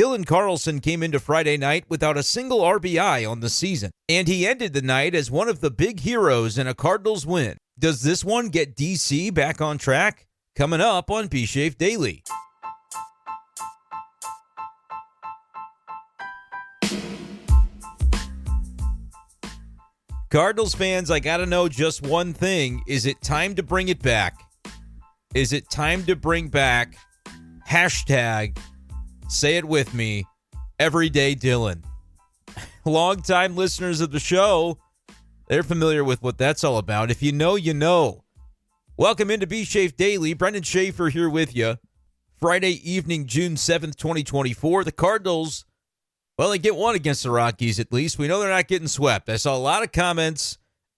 Dylan Carlson came into Friday night without a single RBI on the season, and he ended the night as one of the big heroes in a Cardinals win. Does this one get DC back on track? Coming up on B-Schaeff Daily. Cardinals fans, I got to know just one thing. Is it time to bring it back? Is it time to bring back hashtag, say it with me, Everyday Dylan? Longtime listeners of the show, they're familiar with what that's all about. If you know, you know. Welcome into B-Schaeff Daily. Brenden Schaeffer here with you. Friday evening, June 7th, 2024. The Cardinals, well, they get one against the Rockies at least. We know they're not getting swept. I saw a lot of comments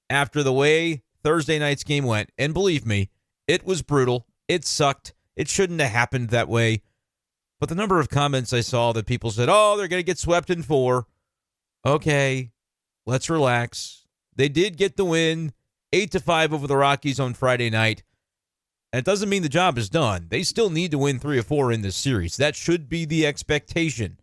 after the way Thursday night's game went. And believe me, it was brutal. It sucked. It shouldn't have happened that way. But the number of comments I saw that people said, oh, they're going to get swept in 4. Okay, let's relax. They did get the win, 8-5 over the Rockies on Friday night. And it doesn't mean the job is done. They still need to win 3 or 4 in this series. That should be the expectation.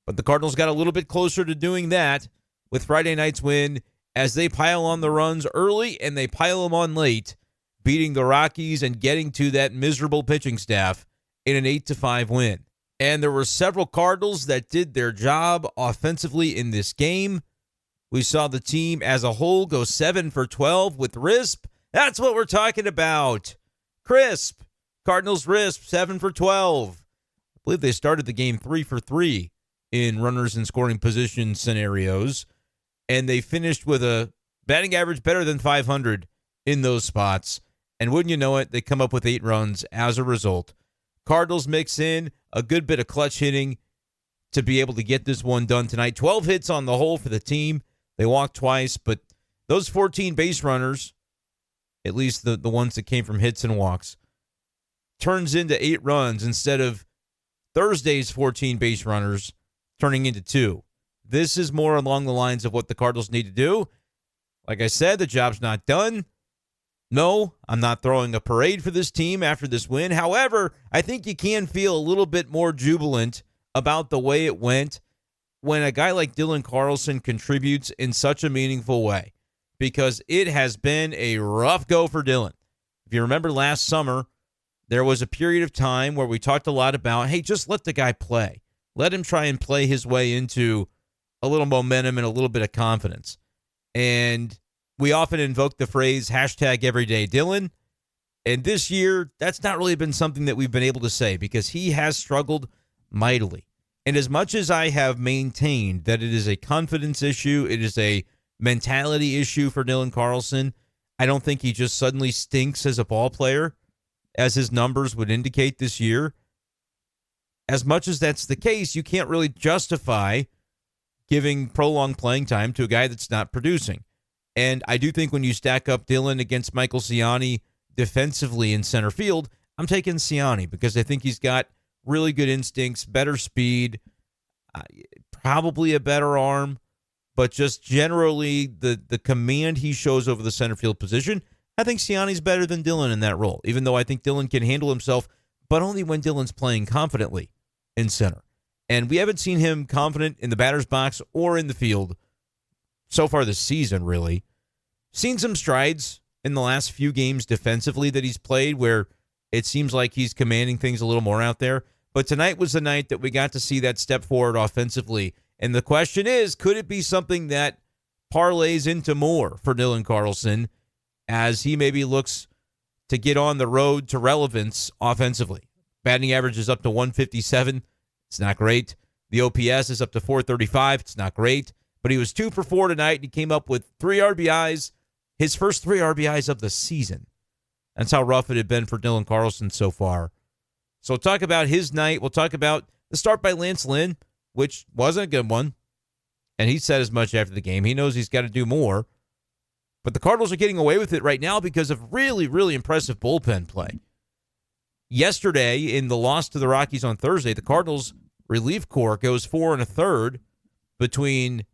But the Cardinals got a little bit closer to doing that with Friday night's win as they pile on the runs early and they pile them on late, beating the Rockies and getting to that miserable pitching staff in an 8-5 win. And there were several Cardinals that did their job offensively in this game. We saw the team as a whole go 7 for 12 with RISP. That's what we're talking about. Crisp. Cardinals RISP, 7 for 12. I believe they started the game 3 for 3 in runners in scoring position scenarios. And they finished with a batting average better than 500 in those spots. And wouldn't you know it, they come up with 8 runs as a result. Cardinals mix in a good bit of clutch hitting to be able to get this one done tonight. 12 hits on the whole for the team. They walked twice, but those 14 base runners, at least the ones that came from hits and walks, turns into 8 runs instead of Thursday's 14 base runners turning into 2. This is more along the lines of what the Cardinals need to do. Like I said, the job's not done. No, I'm not throwing a parade for this team after this win. However, I think you can feel a little bit more jubilant about the way it went when a guy like Dylan Carlson contributes in such a meaningful way, because it has been a rough go for Dylan. If you remember last summer, there was a period of time where we talked a lot about, hey, just let the guy play. Let him try and play his way into a little momentum and a little bit of confidence. And we often invoke the phrase hashtag Everyday Dylan. And this year, that's not really been something that we've been able to say because he has struggled mightily. And as much as I have maintained that it is a confidence issue, it is a mentality issue for Dylan Carlson, I don't think he just suddenly stinks as a ball player, as his numbers would indicate this year. As much as that's the case, you can't really justify giving prolonged playing time to a guy that's not producing. And I do think when you stack up Dylan against Michael Ciani defensively in center field, I'm taking Ciani because I think he's got really good instincts, better speed, probably a better arm, but just generally the command he shows over the center field position, I think Ciani's better than Dylan in that role, even though I think Dylan can handle himself, but only when Dylan's playing confidently in center. And we haven't seen him confident in the batter's box or in the field so far this season, really. Seen some strides in the last few games defensively that he's played where it seems like he's commanding things a little more out there. But tonight was the night that we got to see that step forward offensively. And the question is, could it be something that parlays into more for Dylan Carlson as he maybe looks to get on the road to relevance offensively? Batting average is up to 157. It's not great. The OPS is up to 435. It's not great. But he was 2 for 4 tonight, and he came up with 3 RBIs, his first 3 RBIs of the season. That's how rough it had been for Dylan Carlson so far. So we'll talk about his night. We'll talk about the start by Lance Lynn, which wasn't a good one. And he said as much after the game. He knows he's got to do more. But the Cardinals are getting away with it right now because of really, really impressive bullpen play. Yesterday, in the loss to the Rockies on Thursday, the Cardinals relief corps goes 4 1/3 between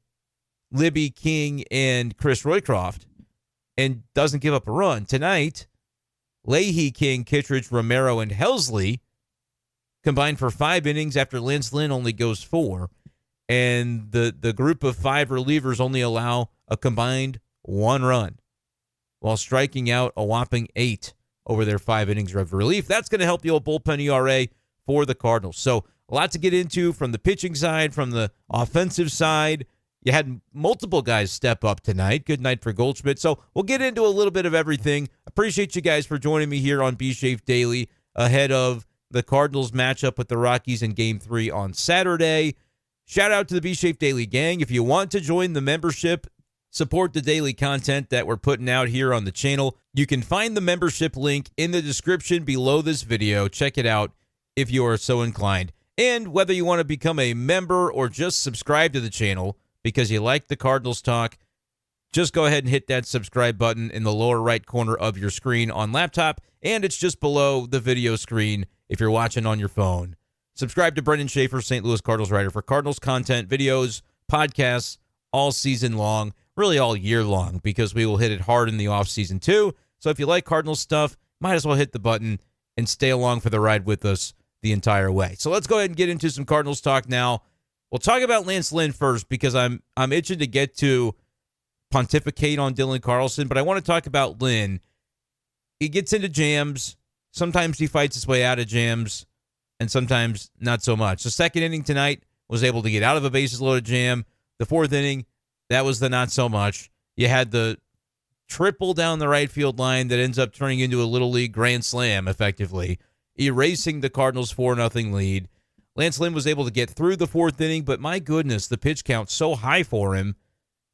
Libby, King, and Chris Roycroft and doesn't give up a run. Tonight, Leahy, King, Kittredge, Romero, and Helsley combined for 5 innings after Lance Lynn only goes 4. And the group of 5 relievers only allow a combined 1 run while striking out a whopping 8 over their 5 innings of relief. That's going to help the old bullpen ERA for the Cardinals. So a lot to get into from the pitching side, from the offensive side. You had multiple guys step up tonight. Good night for Goldschmidt. So we'll get into a little bit of everything. Appreciate you guys for joining me here on B-Schaeff Daily ahead of the Cardinals matchup with the Rockies in Game 3 on Saturday. Shout out to the B-Schaeff Daily gang. If you want to join the membership, support the daily content that we're putting out here on the channel, you can find the membership link in the description below this video. Check it out if you are so inclined. And whether you want to become a member or just subscribe to the channel because you like the Cardinals talk, just go ahead and hit that subscribe button in the lower right corner of your screen on laptop, and it's just below the video screen if you're watching on your phone. Subscribe to Brenden Schaeffer, St. Louis Cardinals writer, for Cardinals content, videos, podcasts, all season long, really all year long, because we will hit it hard in the offseason too. So if you like Cardinals stuff, might as well hit the button and stay along for the ride with us the entire way. So let's go ahead and get into some Cardinals talk now. We'll talk about Lance Lynn first because I'm itching to get to pontificate on Dylan Carlson, but I want to talk about Lynn. He gets into jams. Sometimes he fights his way out of jams, and sometimes not so much. The second inning tonight was able to get out of a bases-loaded jam. The fourth inning, that was the not so much. You had the triple down the right field line that ends up turning into a Little League grand slam, effectively, erasing the Cardinals' 4-0 lead. Lance Lynn was able to get through the fourth inning, but my goodness, the pitch count so high for him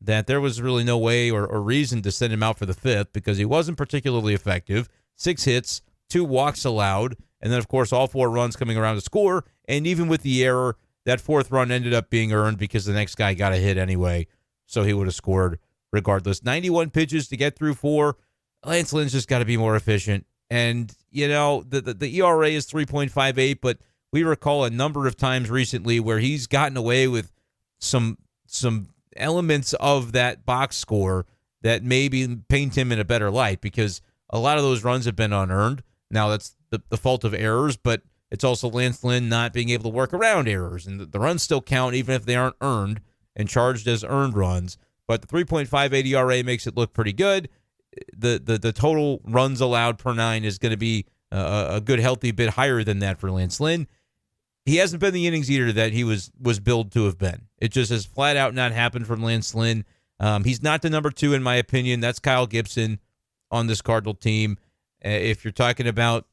that there was really no way or reason to send him out for the fifth because he wasn't particularly effective. 6 hits, 2 walks allowed, and then, of course, all 4 runs coming around to score. And even with the error, that 4th run ended up being earned because the next guy got a hit anyway, so he would have scored regardless. 91 pitches to get through 4. Lance Lynn's just got to be more efficient. And, you know, the ERA is 3.58, but we recall a number of times recently where he's gotten away with some elements of that box score that maybe paint him in a better light because a lot of those runs have been unearned. Now, that's the fault of errors, but it's also Lance Lynn not being able to work around errors. And the runs still count even if they aren't earned and charged as earned runs. But the 3.58 ERA makes it look pretty good. The total runs allowed per 9 is going to be a good, healthy bit higher than that for Lance Lynn. He hasn't been the innings eater that he was billed to have been. It just has flat out not happened from Lance Lynn. He's not the number 2, in my opinion. That's Kyle Gibson on this Cardinal team. If you're talking about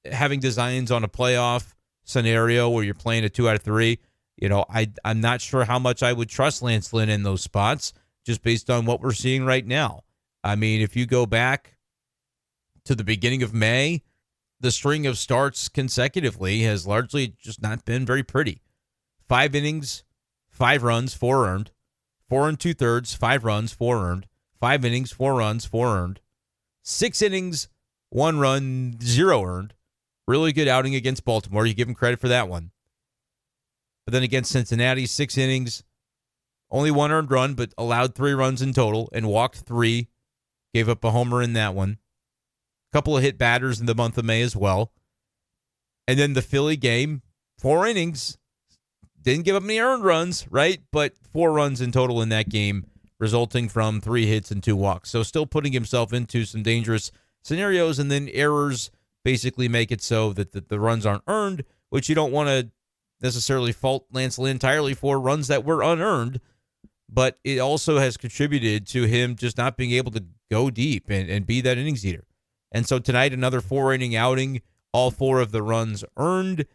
having designs on a playoff scenario where you're playing a 2 out of 3, you know, I'm not sure how much I would trust Lance Lynn in those spots just based on what we're seeing right now. I mean, if you go back to the beginning of May, the string of starts consecutively has largely just not been very pretty. 5 innings, 5 runs, 4 earned. 4 2/3, 5 runs, 4 earned. 5 innings, 4 runs, 4 earned. 6 innings, 1 run, 0 earned. Really good outing against Baltimore. You give him credit for that one. But then against Cincinnati, 6 innings, only 1 earned run, but allowed 3 runs in total and walked 3. Gave up a homer in that one. Couple of hit batters in the month of May as well. And then the Philly game, 4 innings. Didn't give up any earned runs, right? But 4 runs in total in that game, resulting from 3 hits and 2 walks. So still putting himself into some dangerous scenarios, and then errors basically make it so that the runs aren't earned, which you don't want to necessarily fault Lance Lynn entirely for runs that were unearned. But it also has contributed to him just not being able to go deep and be that innings eater. And so tonight, another 4-inning outing, all 4 of the runs earned.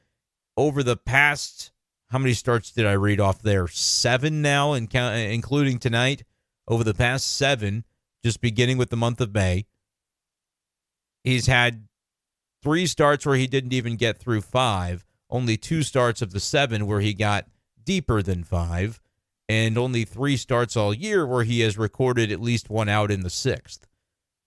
Over the past, how many starts did I read off there? 7 now, including tonight. Over the past 7, just beginning with the month of May, he's had 3 starts where he didn't even get through 5, only 2 starts of the 7 where he got deeper than 5, and only 3 starts all year where he has recorded at least 1 out in the 6th.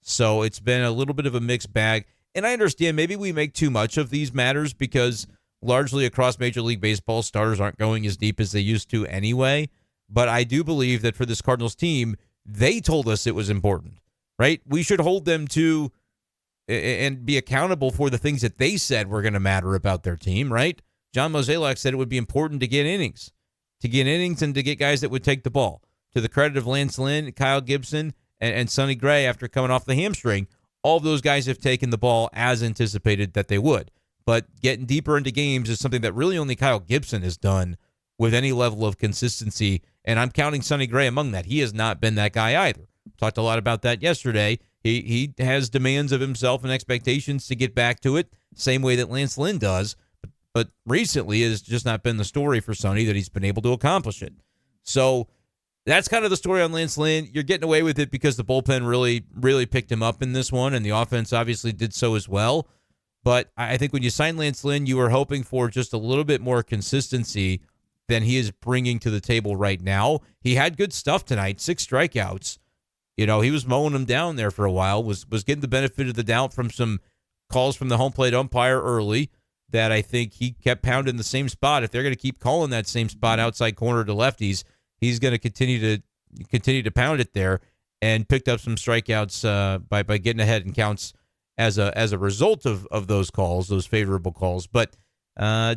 So it's been a little bit of a mixed bag. And I understand maybe we make too much of these matters because largely across Major League Baseball, starters aren't going as deep as they used to anyway. But I do believe that for this Cardinals team, they told us it was important, right? We should hold them to and be accountable for the things that they said were going to matter about their team, right? John Mozeliak said it would be important to get innings and to get guys that would take the ball. To the credit of Lance Lynn, Kyle Gibson, and Sonny Gray after coming off the hamstring, all of those guys have taken the ball as anticipated that they would. But getting deeper into games is something that really only Kyle Gibson has done with any level of consistency, and I'm counting Sonny Gray among that. He has not been that guy either. Talked a lot about that yesterday. He has demands of himself and expectations to get back to it, same way that Lance Lynn does, but recently it has just not been the story for Sonny that he's been able to accomplish it. So that's kind of the story on Lance Lynn. You're getting away with it because the bullpen really picked him up in this one, and the offense obviously did so as well. But I think when you signed Lance Lynn, you were hoping for just a little bit more consistency than he is bringing to the table right now. He had good stuff tonight, 6 strikeouts. He was mowing them down there for a while, was getting the benefit of the doubt from some calls from the home plate umpire early that I think he kept pounding the same spot. If they're going to keep calling that same spot outside corner to lefties, he's going to continue to pound it there, and picked up some strikeouts by getting ahead in counts as a result of those calls, those favorable calls. But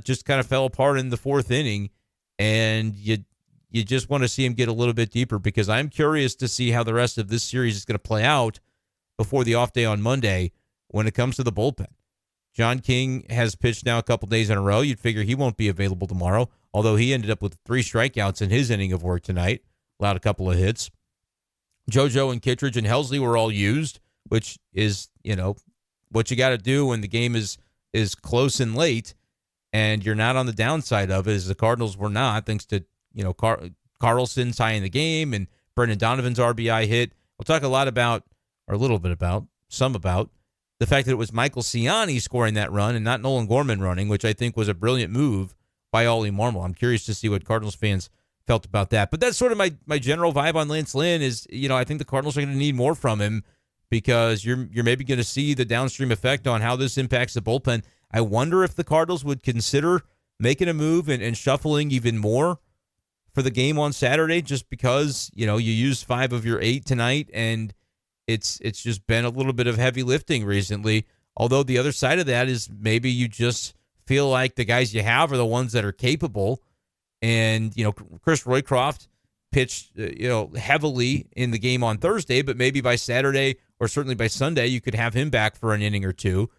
just kind of fell apart in the 4th inning, and you just want to see him get a little bit deeper, because I'm curious to see how the rest of this series is going to play out before the off day on Monday when it comes to the bullpen. John King has pitched now a couple days in a row. You'd figure he won't be available tomorrow, although he ended up with 3 strikeouts in his inning of work tonight, allowed a couple of hits. JoJo and Kittredge and Helsley were all used, which is, what you got to do when the game is close and late and you're not on the downside of it, as the Cardinals were not, thanks to Carlson tying the game and Brendan Donovan's RBI hit. We'll talk a little bit about the fact that it was Michael Ciani scoring that run and not Nolan Gorman running, which I think was a brilliant move by Oli Marmol. I'm curious to see what Cardinals fans felt about that. But that's sort of my general vibe on Lance Lynn is, I think the Cardinals are going to need more from him, because you're maybe going to see the downstream effect on how this impacts the bullpen. I wonder if the Cardinals would consider making a move and shuffling even more for the game on Saturday, just because, you used 5 of your 8 tonight, and it's just been a little bit of heavy lifting recently. Although the other side of that is maybe you just feel like the guys you have are the ones that are capable. And, Chris Roycroft pitched, heavily in the game on Thursday, but maybe by Saturday or certainly by Sunday, you could have him back for an inning or 2.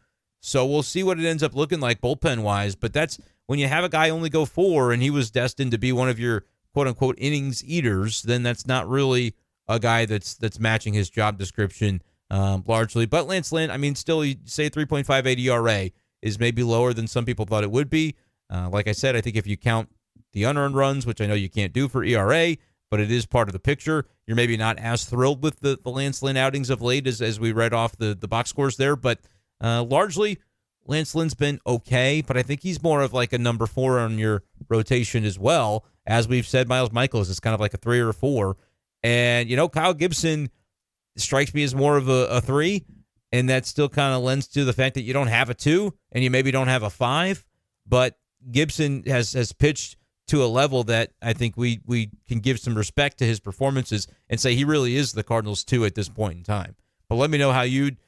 So we'll see what it ends up looking like bullpen-wise. But that's when you have a guy only go 4 and he was destined to be one of your quote-unquote innings eaters, then that's not really a guy that's matching his job description largely. But Lance Lynn, still, you say 3.58 ERA is maybe lower than some people thought it would be. Like I said, I think if you count the unearned runs, which I know you can't do for ERA, but it is part of the picture, you're maybe not as thrilled with the Lance Lynn outings of late as we read off the box scores there. But largely, Lance Lynn's been okay, but I think he's more of like a number 4 on your rotation as well. As we've said, Miles Michaels is kind of like a 3 or a 4. And, Kyle Gibson strikes me as more of a 3, and that still kind of lends to the fact that you don't have a 2 and you maybe don't have a 5. But Gibson has pitched to a level that I think we can give some respect to his performances and say he really is the Cardinals 2 at this point in time. But let me know how you'd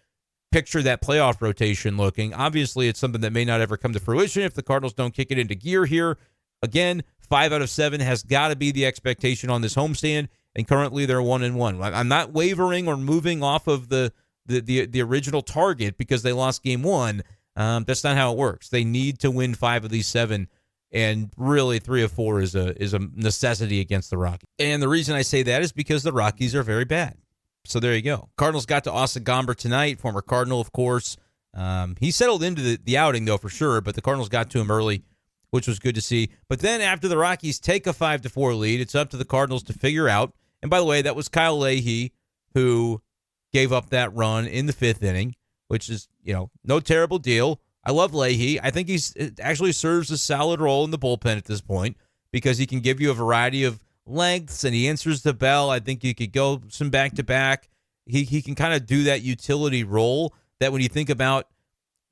picture that playoff rotation looking. Obviously, it's something that may not ever come to fruition if the Cardinals don't kick it into gear here. Again, 5 out of 7 has got to be the expectation on this homestand, and currently they're 1-1. I'm not wavering or moving off of the original target because they lost game 1. That's not how it works. They need to win 5 of these 7, and really 3 of 4 is a necessity against the Rockies. And the reason I say that is because the Rockies are very bad. So there you go. Cardinals got to Austin Gomber tonight, former Cardinal, of course. He settled into the outing, though, for sure, but the Cardinals got to him early, which was good to see. But then after the Rockies take a 5-4 lead, it's up to the Cardinals to figure out. And by the way, that was Kyle Leahy who gave up that run in the 5th inning, which is, no terrible deal. I love Leahy. I think it actually serves a solid role in the bullpen at this point because he can give you a variety of lengths and he answers the bell. I think you could go some back-to-back. He can kind of do that utility role that when you think about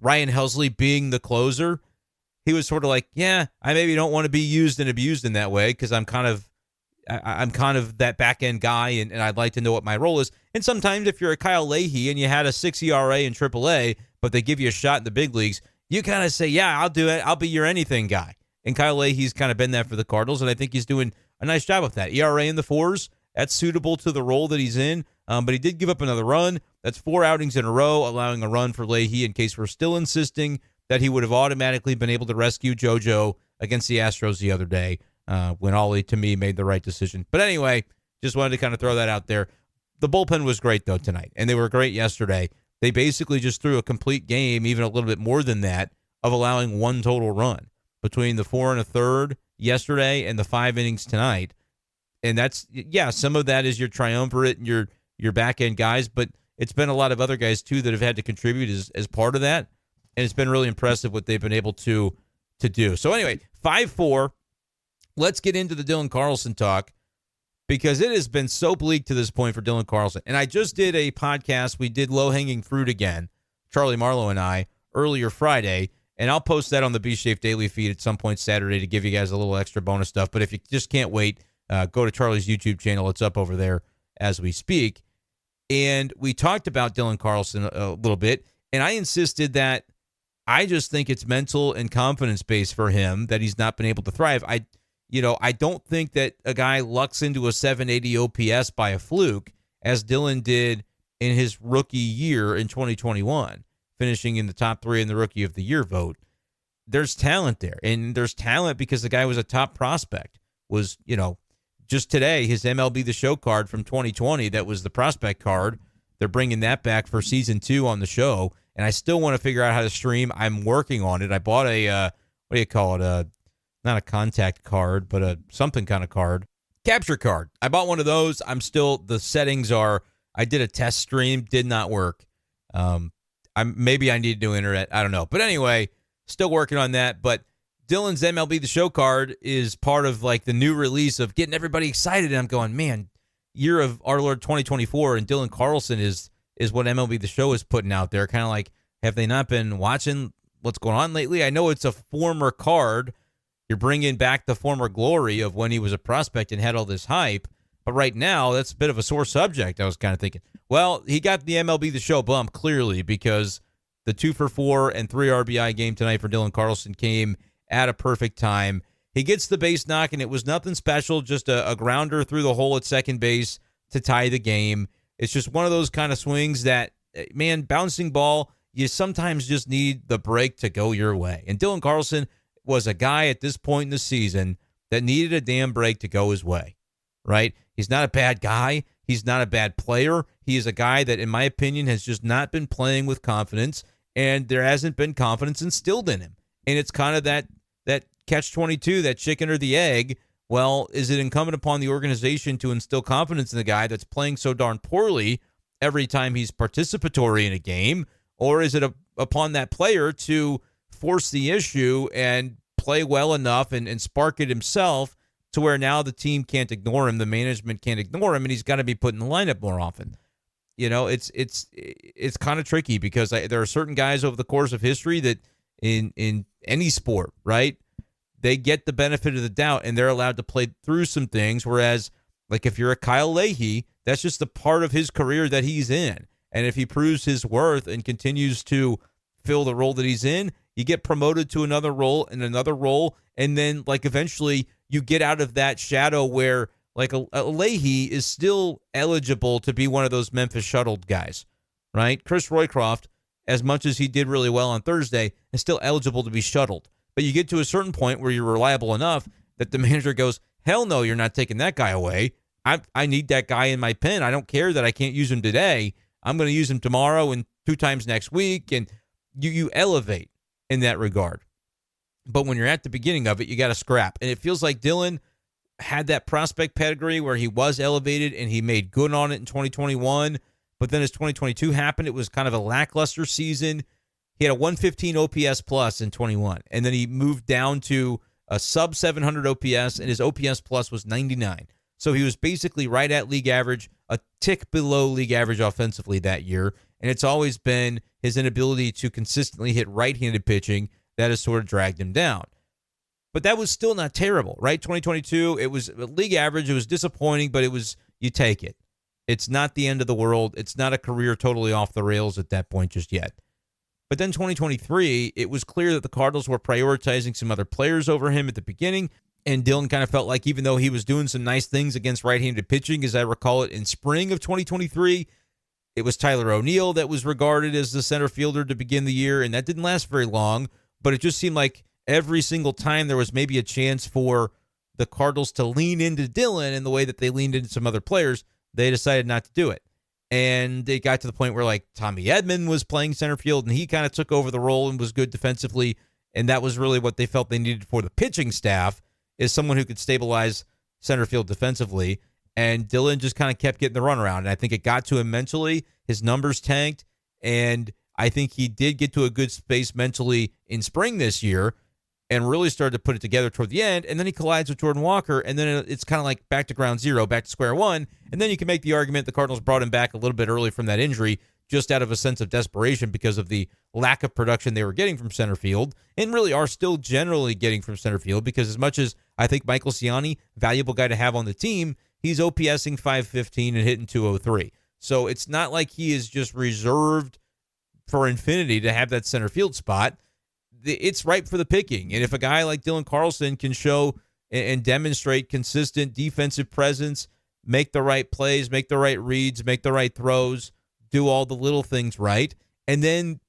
Ryan Helsley being the closer, he was sort of like, yeah, I maybe don't want to be used and abused in that way because I'm kind of I'm kind of that back end guy, and I'd like to know what my role is. And sometimes if you're a Kyle Leahy and you had a 6 ERA in AAA, but they give you a shot in the big leagues, you kind of say, yeah, I'll do it. I'll be your anything guy. And Kyle Leahy's kind of been that for the Cardinals, and I think he's doing a nice job of that. ERA in the 4s, that's suitable to the role that he's in. But he did give up another run. That's 4 outings in a row, allowing a run for Leahy in case we're still insisting that he would have automatically been able to rescue JoJo against the Astros the other day when Oli, to me, made the right decision. But anyway, just wanted to kind of throw that out there. The bullpen was great, though, tonight, and they were great yesterday. They basically just threw a complete game, even a little bit more than that, of allowing 1 total run between the 4 1/3 yesterday and the 5 innings tonight. And that's, yeah, some of that is your triumvirate and your back-end guys, but it's been a lot of other guys, too, that have had to contribute as part of that. And it's been really impressive what they've been able to do. So anyway, 5-4. Let's get into the Dylan Carlson talk because it has been so bleak to this point for Dylan Carlson. And I just did a podcast. We did low-hanging fruit again, Charlie Marlowe and I, earlier Friday. And I'll post that on the B-Schaeff Daily feed at some point Saturday to give you guys a little extra bonus stuff. But if you just can't wait, go to Charlie's YouTube channel. It's up over there as we speak. And we talked about Dylan Carlson a little bit. And I insisted that I just think it's mental and confidence based for him that he's not been able to thrive. I don't think that a guy lucks into a 780 OPS by a fluke, as Dylan did in his rookie year in 2021, finishing in the top 3 in the Rookie of the Year vote. There's talent there, and there's talent because the guy was a top prospect. Was, just today, his MLB The Show card from 2020, that was the prospect card. They're bringing that back for season 2 on the show. And I still want to figure out how to stream. I'm working on it. I bought a, what do you call it? Not a contact card, but a something kind of card. Capture card. I bought one of those. The settings are, I did a test stream, did not work. Maybe I need new internet. I don't know. But anyway, still working on that. But Dylan's MLB The Show card is part of like the new release of getting everybody excited. And I'm going, man, year of our Lord 2024, and Dylan Carlson is what MLB The Show is putting out there. Kind of like, have they not been watching what's going on lately? I know it's a former card. You're bringing back the former glory of when he was a prospect and had all this hype. But right now, that's a bit of a sore subject. I was kind of thinking, well, he got the MLB The Show bump clearly because the 2-for-4 and 3 RBI game tonight for Dylan Carlson came at a perfect time. He gets the base knock, and it was nothing special, just a grounder through the hole at second base to tie the game. It's just one of those kind of swings that, man, bouncing ball, you sometimes just need the break to go your way. And Dylan Carlson was a guy at this point in the season that needed a damn break to go his way, right? He's not a bad guy. He's not a bad player. He is a guy that, in my opinion, has just not been playing with confidence, and there hasn't been confidence instilled in him. And it's kind of that catch-22, that chicken or the egg. Well, is it incumbent upon the organization to instill confidence in the guy that's playing so darn poorly every time he's participatory in a game, or is it upon that player to force the issue and play well enough and spark it himself to where now the team can't ignore him, the management can't ignore him, and he's got to be put in the lineup more often? It's kind of tricky because there are certain guys over the course of history that in any sport, right, they get the benefit of the doubt and they're allowed to play through some things, whereas like if you're a Kyle Leahy, that's just the part of his career that he's in. And if he proves his worth and continues to fill the role that he's in, you get promoted to another role and another role, and then like eventually you get out of that shadow where like a Leahy is still eligible to be one of those Memphis shuttled guys, right? Chris Roycroft, as much as he did really well on Thursday, is still eligible to be shuttled. But you get to a certain point where you're reliable enough that the manager goes, hell no, you're not taking that guy away. I need that guy in my pen. I don't care that I can't use him today. I'm going to use him tomorrow and 2 times next week. And you elevate in that regard. But when you're at the beginning of it, you got to scrap. And it feels like Dylan had that prospect pedigree where he was elevated and he made good on it in 2021. But then as 2022 happened, it was kind of a lackluster season. He had a 115 OPS plus in 21. And then he moved down to a sub 700 OPS, and his OPS plus was 99. So he was basically right at league average, a tick below league average offensively that year. And it's always been his inability to consistently hit right-handed pitching that has sort of dragged him down. But that was still not terrible, right? 2022, it was league average. It was disappointing, but you take it. It's not the end of the world. It's not a career totally off the rails at that point just yet. But then 2023, it was clear that the Cardinals were prioritizing some other players over him at the beginning. And Dylan kind of felt like even though he was doing some nice things against right-handed pitching, as I recall it, in spring of 2023, it was Tyler O'Neill that was regarded as the center fielder to begin the year. And that didn't last very long. But it just seemed like every single time there was maybe a chance for the Cardinals to lean into Dylan in the way that they leaned into some other players, they decided not to do it. And it got to the point where like Tommy Edman was playing center field and he kind of took over the role and was good defensively. And that was really what they felt they needed for the pitching staff, is someone who could stabilize center field defensively. And Dylan just kind of kept getting the runaround. And I think it got to him mentally. His numbers tanked. And I think he did get to a good space mentally in spring this year and really started to put it together toward the end. And then he collides with Jordan Walker. And then it's kind of like back to ground zero, back to square one. And then you can make the argument the Cardinals brought him back a little bit early from that injury, just out of a sense of desperation because of the lack of production they were getting from center field, and really are still generally getting from center field, because as much as I think Michael Ciani, valuable guy to have on the team, he's OPSing 515 and hitting 203. So it's not like he is just reserved for infinity to have that center field spot. It's ripe for the picking. And if a guy like Dylan Carlson can show and demonstrate consistent defensive presence, make the right plays, make the right reads, make the right throws, do all the little things right, and then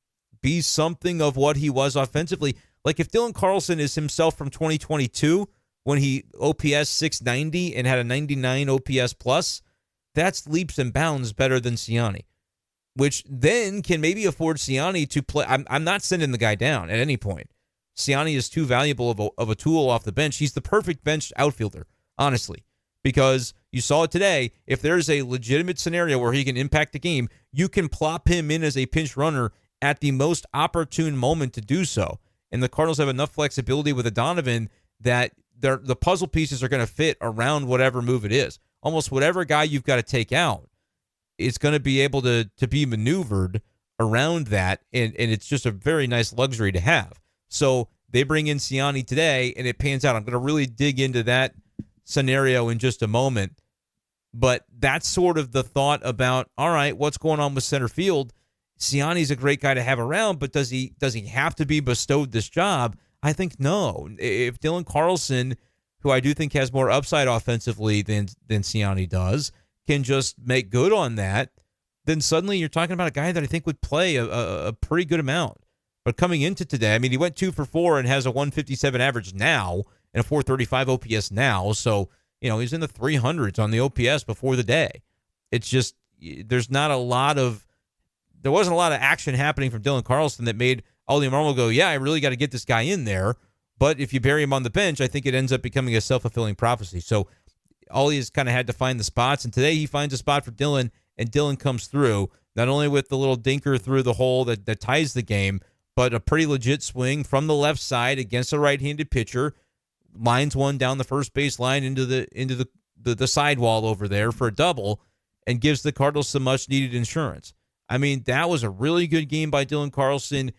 be something of what he was offensively. Like if Dylan Carlson is himself from 2022 when he OPS 690 and had a 99 OPS plus, that's leaps and bounds better than Ciani, which then can maybe afford Ciani to play. I'm not sending the guy down at any point. Ciani is too valuable of a tool off the bench. He's the perfect bench outfielder, honestly, because you saw it today. If there's a legitimate scenario where he can impact the game, you can plop him in as a pinch runner at the most opportune moment to do so. And the Cardinals have enough flexibility with a Donovan that the puzzle pieces are going to fit around whatever move it is. Almost whatever guy you've got to take out, it's going to be able to be maneuvered around that, and it's just a very nice luxury to have. So they bring in Ciani today, and it pans out. I'm going to really dig into that scenario in just a moment, but that's sort of the thought about, all right, what's going on with center field? Ciani's a great guy to have around, but does he have to be bestowed this job? I think no. If Dylan Carlson, who I do think has more upside offensively than Ciani does, can just make good on that, then suddenly you're talking about a guy that I think would play a pretty good amount. But coming into today, I mean, he went 2 for 4 and has a 157 average now and a 435 OPS now. So, he's in the 300s on the OPS before the day. It's just, there wasn't a lot of action happening from Dylan Carlson that made Oli Marmol go, yeah, I really got to get this guy in there. But if you bury him on the bench, I think it ends up becoming a self-fulfilling prophecy. So Oli has kind of had to find the spots, and today he finds a spot for Dylan, and Dylan comes through, not only with the little dinker through the hole that ties the game, but a pretty legit swing from the left side against a right-handed pitcher, lines one down the first base line into the sidewall over there for a double, and gives the Cardinals some much-needed insurance. I mean, that was a really good game by Dylan Carlson.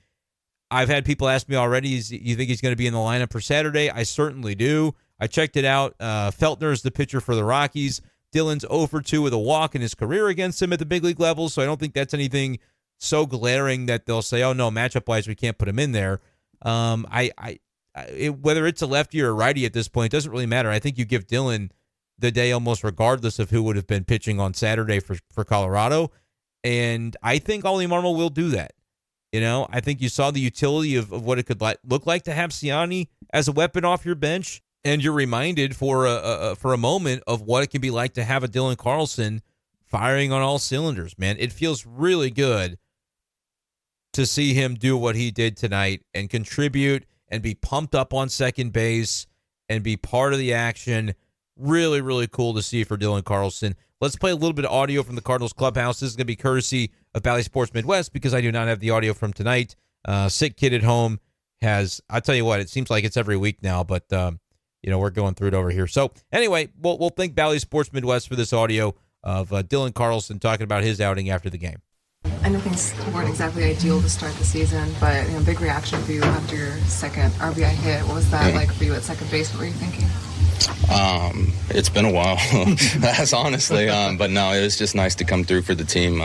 I've had people ask me already, you think he's going to be in the lineup for Saturday? I certainly do. I checked it out. Feltner is the pitcher for the Rockies. Dylan's 0 for 2 with a walk in his career against him at the big league level, so I don't think that's anything so glaring that they'll say, oh, no, matchup-wise, we can't put him in there. Whether it's a lefty or a righty at this point, it doesn't really matter. I think you give Dylan the day almost regardless of who would have been pitching on Saturday for Colorado, and I think Oli Marmol will do that. I think you saw the utility of what it could look like to have Ciani as a weapon off your bench, and you're reminded for a moment of what it can be like to have a Dylan Carlson firing on all cylinders, man. It feels really good to see him do what he did tonight and contribute and be pumped up on second base and be part of the action. Really, really cool to see for Dylan Carlson. Let's play a little bit of audio from the Cardinals clubhouse. This is going to be courtesy of Bally Sports Midwest because I do not have the audio from tonight. Sick kid at home I'll tell you what, it seems like it's every week now, but we're going through it over here. So anyway, we'll thank Bally Sports Midwest for this audio of Dylan Carlson talking about his outing after the game. I know things weren't exactly ideal to start the season, but big reaction for you after your second RBI hit. What was that like for you at second base? What were you thinking? It's been a while, that's honestly. But no, it was just nice to come through for the team,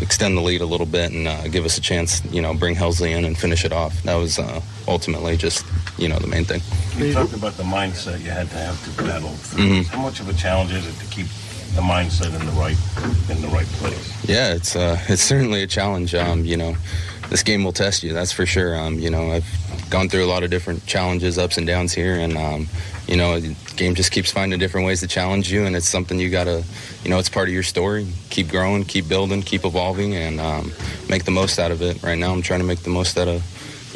extend the lead a little bit, and give us a chance, bring Helsley in and finish it off. That was ultimately just, the main thing. You talked about the mindset you had to have to battle through. Mm-hmm. How much of a challenge is it to keep the mindset in the right place? Yeah, it's certainly a challenge. This game will test you, that's for sure. I've gone through a lot of different challenges, ups and downs here, and the game just keeps finding different ways to challenge you, and it's something you gotta, it's part of your story. Keep growing, keep building, keep evolving, and make the most out of it. Right now, I'm trying to make the most out of,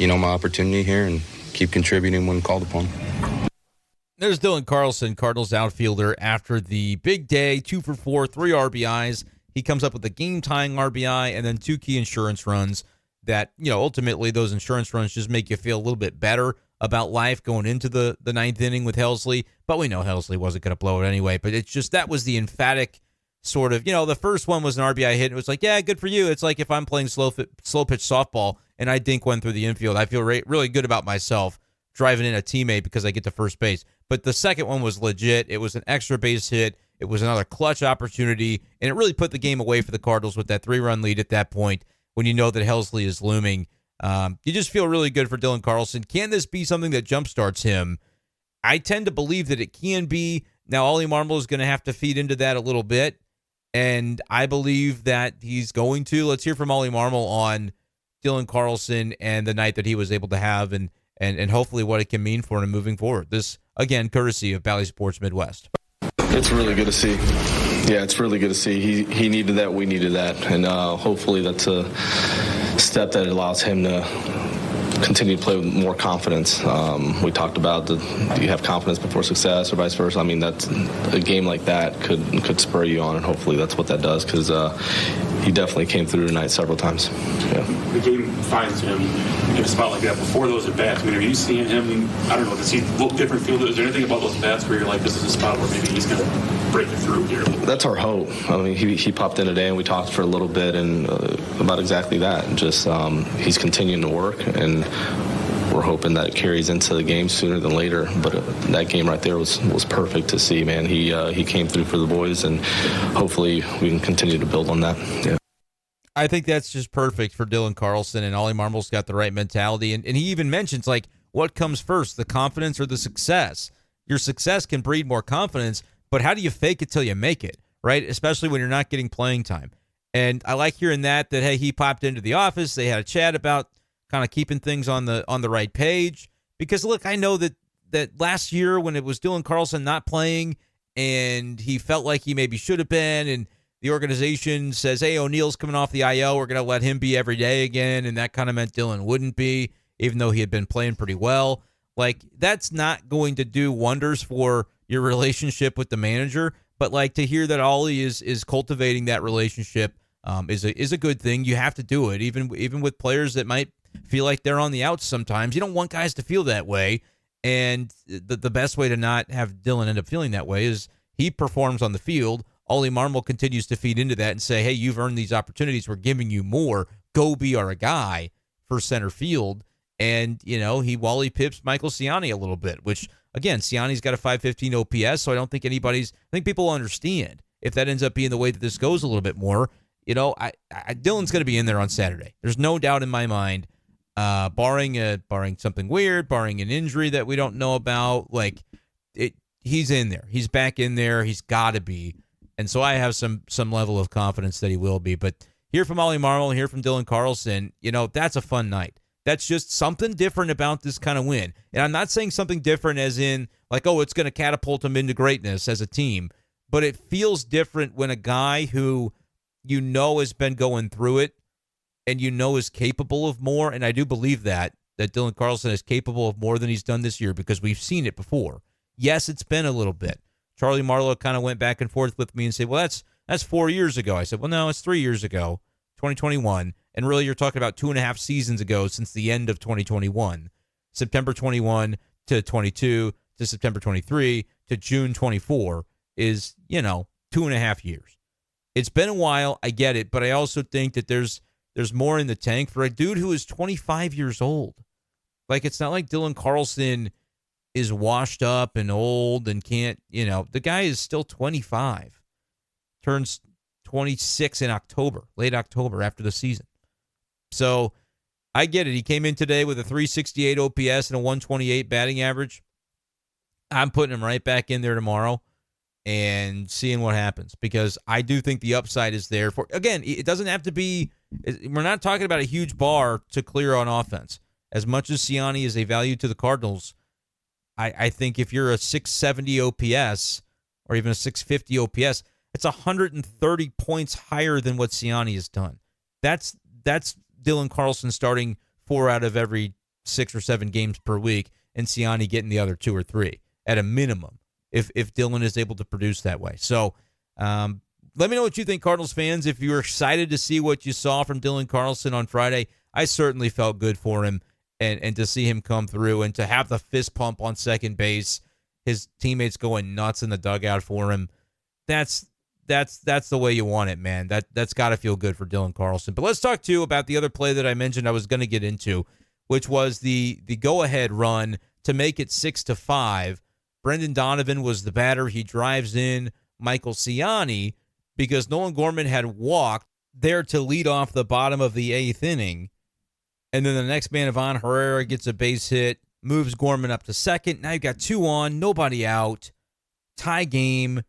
my opportunity here and keep contributing when called upon. There's Dylan Carlson, Cardinals outfielder, after the big day, 2 for 4, 3 RBIs. He comes up with a game-tying RBI and then 2 key insurance runs that, ultimately those insurance runs just make you feel a little bit better about life going into the ninth inning with Helsley. But we know Helsley wasn't going to blow it anyway. But it's just that was the emphatic sort of, the first one was an RBI hit. It was like, yeah, good for you. It's like if I'm playing slow pitch softball and I dink one through the infield, I feel really good about myself driving in a teammate because I get to first base. But the second one was legit. It was an extra base hit. It was another clutch opportunity, and it really put the game away for the Cardinals with that 3-run lead at that point when you know that Helsley is looming. You just feel really good for Dylan Carlson. Can this be something that jumpstarts him? I tend to believe that it can be. Now, Oli Marmol is going to have to feed into that a little bit, and I believe that he's going to. Let's hear from Oli Marmol on Dylan Carlson and the night that he was able to have, and hopefully what it can mean for him moving forward. This, again, courtesy of Bally Sports Midwest. It's really good to see. Yeah, it's really good to see. He needed that, we needed that, and hopefully that's a step that allows him to continue to play with more confidence. We talked about do you have confidence before success or vice versa? I mean, that's a game like that could spur you on, and hopefully that's what that does, because he definitely came through tonight several times. Yeah. The game finds him in a spot like that before those at bats. I mean, are you seeing him? I don't know. Does he look different field? Is there anything about those bats where you're like, this is a spot where maybe he's going to break it through here? That's our hope. I mean, he popped in today and we talked for a little bit and about exactly that. Just he's continuing to work, and we're hoping that it carries into the game sooner than later. But that game right there was perfect to see, man. He came through for the boys, and hopefully we can continue to build on that. Yeah. I think that's just perfect for Dylan Carlson, and Oli Marmol's got the right mentality. And he even mentions, like, what comes first, the confidence or the success? Your success can breed more confidence, but how do you fake it till you make it, right? Especially when you're not getting playing time. And I like hearing that, hey, he popped into the office. They had a chat about kind of keeping things on the right page. Because, look, I know that last year when it was Dylan Carlson not playing and he felt like he maybe should have been, and the organization says, hey, O'Neill's coming off the IL, we're going to let him be every day again, and that kind of meant Dylan wouldn't be, even though he had been playing pretty well. Like, that's not going to do wonders for your relationship with the manager, but, like, to hear that Oli is cultivating that relationship is a good thing. You have to do it, even with players that might feel like they're on the outs sometimes. You don't want guys to feel that way, and the best way to not have Dylan end up feeling that way is he performs on the field. Oli Marmol continues to feed into that and say, hey, you've earned these opportunities. We're giving you more. Go be our guy for center field. And, he Wally pips Michael Ciani a little bit, which, again, Ciani's got a 515 OPS, so I don't think I think people understand if that ends up being the way that this goes a little bit more. Dylan's going to be in there on Saturday. There's no doubt in my mind, barring something weird, barring an injury that we don't know about. He's in there. He's back in there. He's got to be. And so I have some level of confidence that he will be. But hear from Oli Marmol, hear from Dylan Carlson, that's a fun night. That's just something different about this kind of win. And I'm not saying something different as in, like, oh, it's going to catapult them into greatness as a team. But it feels different when a guy who has been going through it and is capable of more, and I do believe that Dylan Carlson is capable of more than he's done this year because we've seen it before. Yes, it's been a little bit. Charlie Marlowe kind of went back and forth with me and said, well, that's 4 years ago. I said, well, no, it's 3 years ago, 2021. And really, you're talking about 2.5 seasons ago since the end of 2021. September 21 to 22 to September 23 to June 24 is, 2.5 years. It's been a while. I get it, but I also think that there's more in the tank for a dude who is 25 years old. Like, it's not like Dylan Carlson is washed up and old and can't, the guy is still 25. Turns 26 in October, late October after the season. So I get it. He came in today with a 368 OPS and a 128 batting average. I'm putting him right back in there tomorrow and seeing what happens, because I do think the upside is there. For, again, it doesn't have to be, we're not talking about a huge bar to clear on offense. As much as Ciani is a value to the Cardinals, I think if you're a 670 OPS or even a 650 OPS, it's 130 points higher than what Ciani has done. That's Dylan Carlson starting 4 out of every 6 or 7 games per week, and Ciani getting the other 2 or 3 at a minimum, if Dylan is able to produce that way. So let me know what you think, Cardinals fans. If you were excited to see what you saw from Dylan Carlson on Friday, I certainly felt good for him, and to see him come through and to have the fist pump on second base, his teammates going nuts in the dugout for him. That's the way you want it, man. That's got to feel good for Dylan Carlson. But let's talk, too, about the other play that I mentioned I was going to get into, which was the go-ahead run to make it 6-5. Brendan Donovan was the batter. He drives in Michael Ciani because Nolan Gorman had walked there to lead off the bottom of the 8th inning. And then the next man, Ivan Herrera, gets a base hit, moves Gorman up to second. Now you've got 2 on, nobody out, tie game.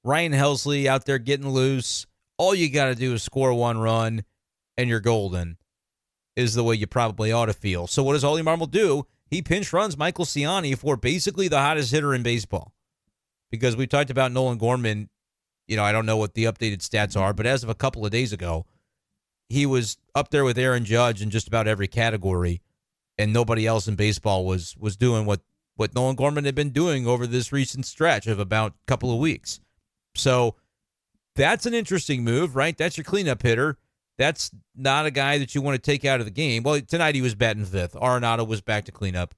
Ryan Helsley out there getting loose. All you got to do is score 1 run, and you're golden, is the way you probably ought to feel. So what does Oli Marmol do? He pinch runs Michael Ciani for basically the hottest hitter in baseball. Because we talked about Nolan Gorman, I don't know what the updated stats are, but as of a couple of days ago, he was up there with Aaron Judge in just about every category, and nobody else in baseball was doing what Nolan Gorman had been doing over this recent stretch of about a couple of weeks. So that's an interesting move, right? That's your cleanup hitter. That's not a guy that you want to take out of the game. Well, tonight he was batting 5th. Arenado was back to cleanup.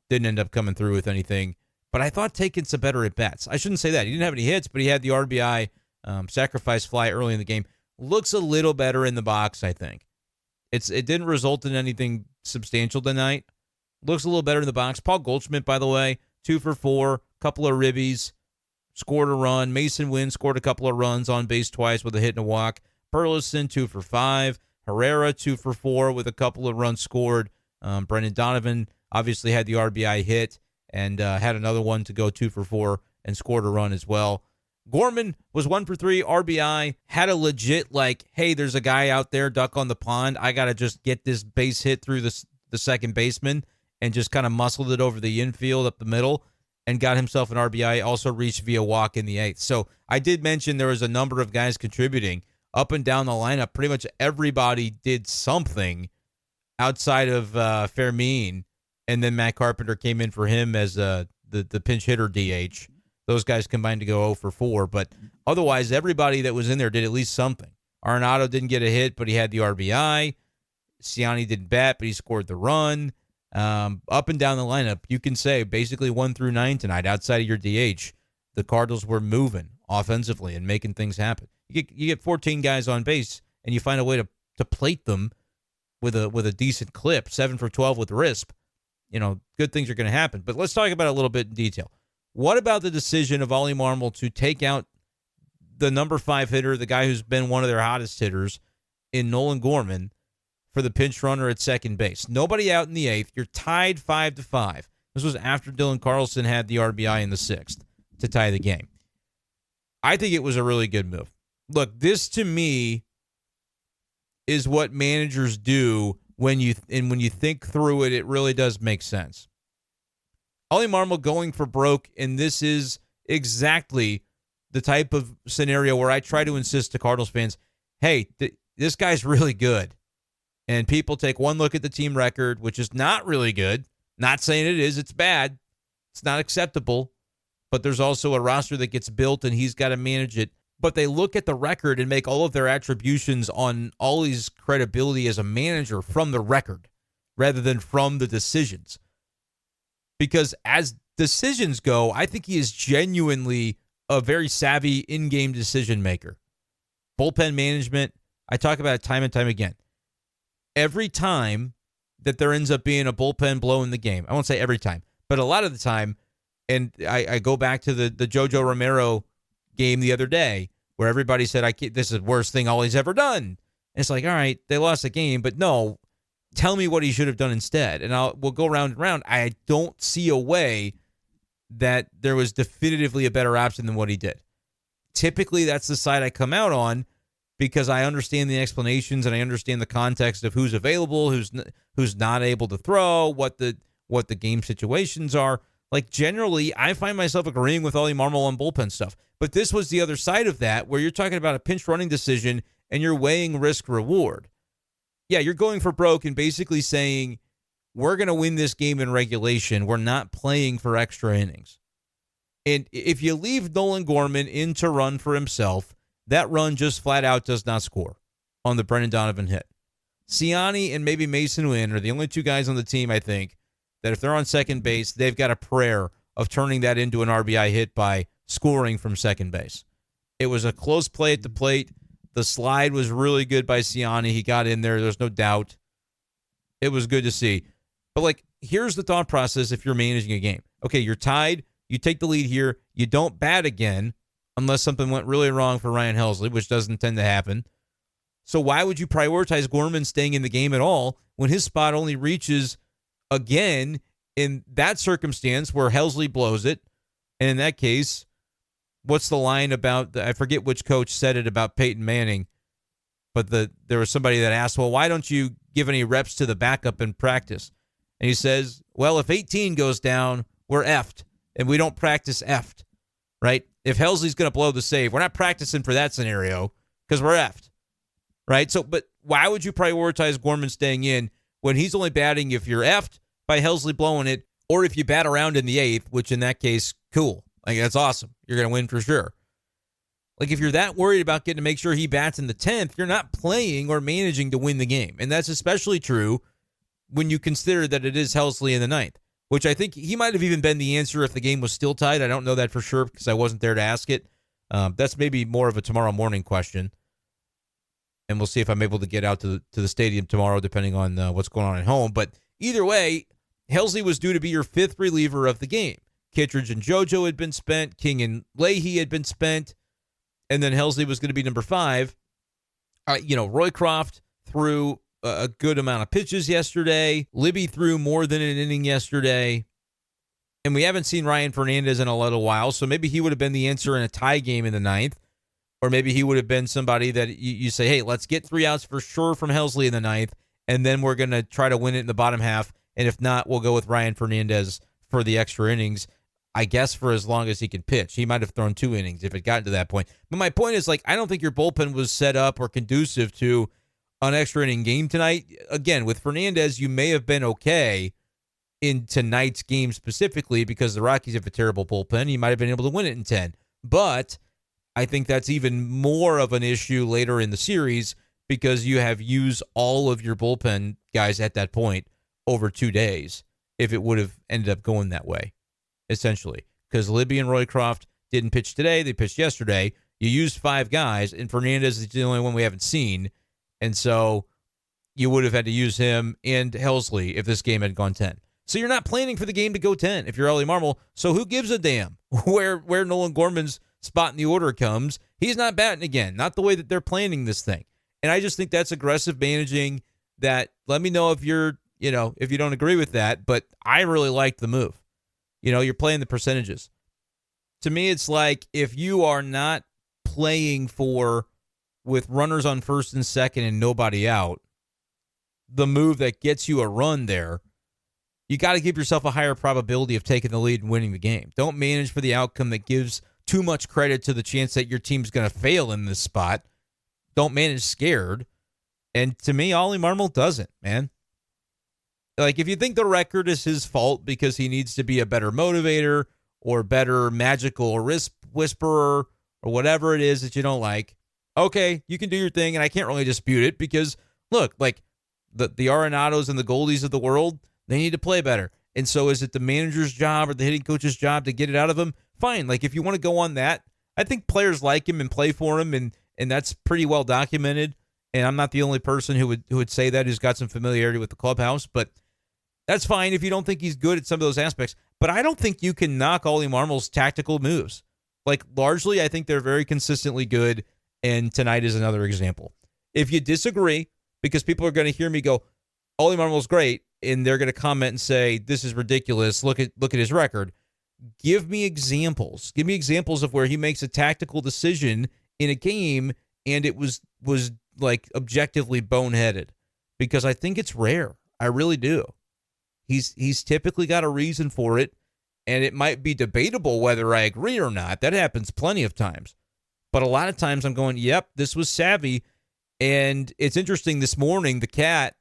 Didn't end up coming through with anything. But I thought taking some better at-bats. I shouldn't say that. He didn't have any hits, but he had the RBI sacrifice fly early in the game. Looks a little better in the box, I think. It didn't result in anything substantial tonight. Looks a little better in the box. Paul Goldschmidt, by the way, 2 for 4, couple of ribbies, scored a run. Mason Wynn scored a couple of runs on base twice with a hit and a walk. Burleson, 2 for 5. Herrera, 2 for 4 with a couple of runs scored. Brendan Donovan obviously had the RBI hit and had another one to go 2 for 4 and scored a run as well. Gorman was 1 for 3, RBI, had a legit, hey, there's a guy out there, duck on the pond. I got to just get this base hit through the second baseman, and just kind of muscled it over the infield up the middle and got himself an RBI, also reached via walk in the 8th. So I did mention there was a number of guys contributing up and down the lineup. Pretty much everybody did something outside of Fermin, and then Matt Carpenter came in for him as the pinch hitter DH. Those guys combined to go 0 for 4, but otherwise everybody that was in there did at least something. Arenado didn't get a hit, but he had the RBI. Ciani didn't bat, but he scored the run. Up and down the lineup, you can say basically 1 through 9 tonight, outside of your DH, the Cardinals were moving offensively and making things happen. You get 14 guys on base, and you find a way to plate them with a decent clip, 7 for 12 with RISP. Good things are going to happen. But let's talk about it a little bit in detail. What about the decision of Oli Marmol to take out the number 5 hitter, the guy who's been one of their hottest hitters, in Nolan Gorman, for the pinch runner at second base? Nobody out in the 8th. You're tied 5-5. This was after Dylan Carlson had the RBI in the 6th to tie the game. I think it was a really good move. Look, this to me is what managers do when you think through it. It really does make sense. Oli Marmol going for broke, and this is exactly the type of scenario where I try to insist to Cardinals fans, hey, this guy's really good. And people take one look at the team record, which is not really good. Not saying it is. It's bad. It's not acceptable. But there's also a roster that gets built, and he's got to manage it. But they look at the record and make all of their attributions on Oli's credibility as a manager from the record rather than from the decisions. Because as decisions go, I think he is genuinely a very savvy in-game decision maker. bullpen management, I talk about it time and time again. Every time that there ends up being a bullpen blow in the game, I won't say every time, but a lot of the time, and I go back to the JoJo Romero game the other day where everybody said, this is the worst thing Oli's ever done. And it's like, all right, they lost the game, but no, tell me what he should have done instead. And we'll go round and round. I don't see a way that there was definitively a better option than what he did. Typically, that's the side I come out on because I understand the explanations and I understand the context of who's available, who's not able to throw, what the game situations are. Like, generally, I find myself agreeing with Oli Marmol on bullpen stuff. But this was the other side of that, where you're talking about a pinch running decision and you're weighing risk-reward. Yeah, you're going for broke and basically saying, we're going to win this game in regulation. We're not playing for extra innings. And if you leave Nolan Gorman in to run for himself, that run just flat out does not score on the Brendan Donovan hit. Ciani and maybe Mason Wynn are the only two guys on the team, I think, that if they're on second base, they've got a prayer of turning that into an RBI hit by scoring from second base. It was a close play at the plate. The slide was really good by Ciani. He got in there. There's no doubt. It was good to see. But, like, here's the thought process if you're managing a game. Okay, you're tied. You take the lead here. You don't bat again unless something went really wrong for Ryan Helsley, which doesn't tend to happen. So why would you prioritize Gorman staying in the game at all when his spot only reaches again in that circumstance where Helsley blows it? And in that case, what's the line about, I forget which coach said it about Peyton Manning, but there was somebody that asked, well, why don't you give any reps to the backup in practice? And he says, well, if 18 goes down, we're effed, and we don't practice effed, right? If Helsley's going to blow the save, we're not practicing for that scenario because we're effed, right? So, but why would you prioritize Gorman staying in when he's only batting if you're effed by Helsley blowing it, or if you bat around in the eighth, which in that case, cool. Like, that's awesome. You're going to win for sure. Like, if you're that worried about getting to make sure he bats in the 10th, you're not playing or managing to win the game. And that's especially true when you consider that it is Helsley in the 9th, which I think he might have even been the answer if the game was still tied. I don't know that for sure because I wasn't there to ask it. That's maybe more of a tomorrow morning question. And we'll see if I'm able to get out to the stadium tomorrow, depending on what's going on at home. But either way, Helsley was due to be your 5th reliever of the game. Kittredge and JoJo had been spent. King and Leahy had been spent. And then Helsley was going to be number 5. Roycroft threw a good amount of pitches yesterday. Libby threw more than an inning yesterday. And we haven't seen Ryan Fernandez in a little while, so maybe he would have been the answer in a tie game in the 9th. Or maybe he would have been somebody that you say, hey, let's get 3 outs for sure from Helsley in the 9th, and then we're going to try to win it in the bottom half. And if not, we'll go with Ryan Fernandez for the extra innings, I guess for as long as he can pitch. He might have thrown 2 innings if it got to that point. But my point is, like, I don't think your bullpen was set up or conducive to an extra inning game tonight. Again, with Fernandez, you may have been okay in tonight's game specifically because the Rockies have a terrible bullpen. You might have been able to win it in 10. But I think that's even more of an issue later in the series because you have used all of your bullpen guys at that point over 2 days if it would have ended up going that way, essentially. Because Libby and Roycroft didn't pitch today. They pitched yesterday. You used 5 guys, and Fernandez is the only one we haven't seen. And so you would have had to use him and Helsley if this game had gone 10. So you're not planning for the game to go 10 if you're Oli Marmol. So who gives a damn where Nolan Gorman's spot in the order comes? He's not batting again, not the way that they're planning this thing. And I just think that's aggressive managing. That, let me know if you're, if you don't agree with that, but I really liked the move. You're playing the percentages. To me, it's like if you are not playing with runners on first and second and nobody out, the move that gets you a run there, you got to give yourself a higher probability of taking the lead and winning the game. Don't manage for the outcome that gives too much credit to the chance that your team's going to fail in this spot. Don't manage scared. And to me, Oli Marmol doesn't, man. Like, if you think the record is his fault because he needs to be a better motivator or better magical risk whisperer or whatever it is that you don't like, okay, you can do your thing, and I can't really dispute it because, look, like, the Arenados and the Goldies of the world, they need to play better. And so is it the manager's job or the hitting coach's job to get it out of him? Fine. Like, if you want to go on that, I think players like him and play for him, and and that's pretty well documented. And I'm not the only person who would say that, who's got some familiarity with the clubhouse, but that's fine if you don't think he's good at some of those aspects. But I don't think you can knock Oli Marmol's tactical moves. Like, largely, I think they're very consistently good, and tonight is another example. If you disagree, because people are going to hear me go, Oli Marmol's great, and they're going to comment and say, this is ridiculous, look at his record. Give me examples. Give me examples of where he makes a tactical decision in a game, and it was like objectively boneheaded, because I think it's rare. I really do. He's typically got a reason for it, and it might be debatable whether I agree or not. That happens plenty of times. But a lot of times I'm going, yep, this was savvy. And it's interesting, this morning, the Cat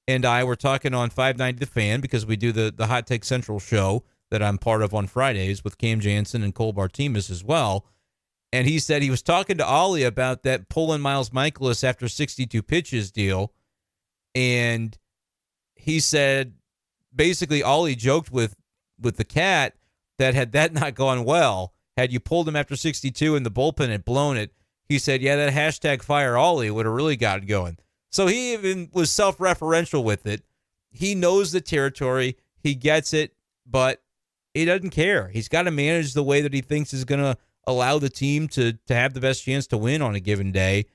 and I were talking on 590 The Fan, because we do the Hot Take Central show that I'm part of on Fridays with Cam Jansen and Cole Bartemus as well. And he said he was talking to Oli about that pulling Miles Michaelis after 62 pitches deal. And he said, basically, Oli joked with the Cat that had that not gone well, had you pulled him after 62 and the bullpen had blown it, he said, yeah, that hashtag fire Oli would have really got it going. So he even was self-referential with it. He knows the territory. He gets it, but he doesn't care. He's got to manage the way that he thinks is going to allow the team to have the best chance to win on a given day.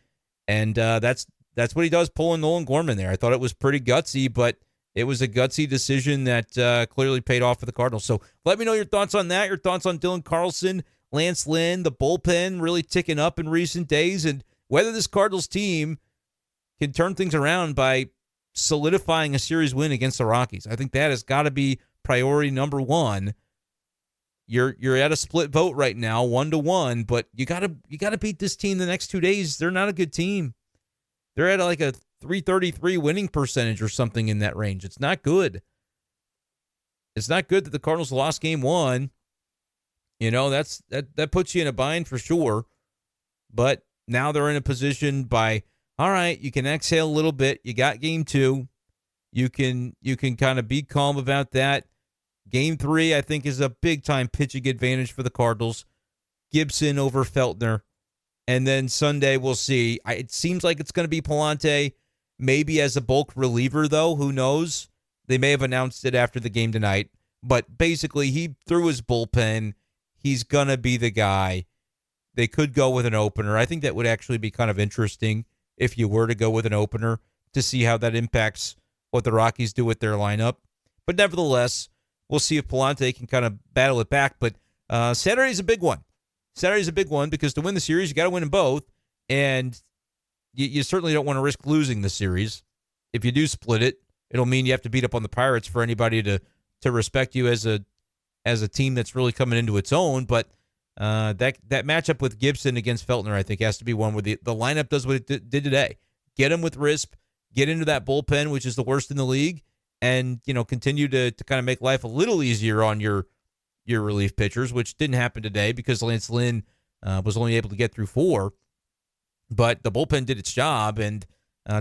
And that's what he does, pulling Nolan Gorman there. I thought it was pretty gutsy, but it was a gutsy decision that clearly paid off for the Cardinals. So let me know your thoughts on that, your thoughts on Dylan Carlson, Lance Lynn, the bullpen really ticking up in recent days, and whether this Cardinals team can turn things around by solidifying a series win against the Rockies. I think that has got to be priority number one. You're at a split vote right now, 1-1, but you gotta beat this team the next 2 days. They're not a good team. They're at like a 333 winning percentage or something in that range. It's not good. It's not good that the Cardinals lost game one. You know, that puts you in a bind for sure. But now they're in a position by, all right, you can exhale a little bit. You got game two. You can kind of be calm about that. Game three, I think, is a big-time pitching advantage for the Cardinals. Gibson over Feltner. And then Sunday, we'll see. It seems like it's going to be Palante, maybe as a bulk reliever, though. Who knows? They may have announced it after the game tonight. But basically, he threw his bullpen. He's going to be the guy. They could go with an opener. I think that would actually be kind of interesting if you were to go with an opener to see how that impacts what the Rockies do with their lineup. But nevertheless, we'll see if Palante can kind of battle it back. But Saturday's a big one. Saturday's a big one because to win the series, you got to win them both. And you certainly don't want to risk losing the series. If you do split it, it'll mean you have to beat up on the Pirates for anybody to respect you as a team that's really coming into its own. But that matchup with Gibson against Feltner, I think, has to be one where the lineup does what it did today. Get him with Risp, get into that bullpen, which is the worst in the league, and continue to kind of make life a little easier on your relief pitchers, which didn't happen today because Lance Lynn was only able to get through 4. But the bullpen did its job, and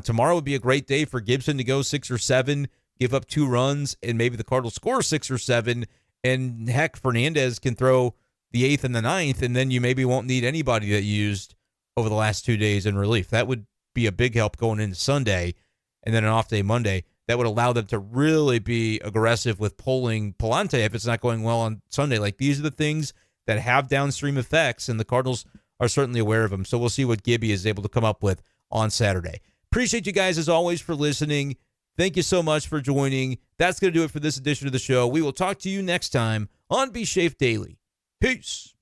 tomorrow would be a great day for Gibson to go 6 or 7, give up 2 runs, and maybe the Cardinals score 6 or 7, and heck, Fernandez can throw the 8th and the 9th, and then you maybe won't need anybody that you used over the last 2 days in relief. That would be a big help going into Sunday, and then an off day Monday. That would allow them to really be aggressive with pulling Palante if it's not going well on Sunday. Like, these are the things that have downstream effects, and the Cardinals are certainly aware of them. So we'll see what Gibby is able to come up with on Saturday. Appreciate you guys, as always, for listening. Thank you so much for joining. That's going to do it for this edition of the show. We will talk to you next time on B-Schaeff Daily. Peace.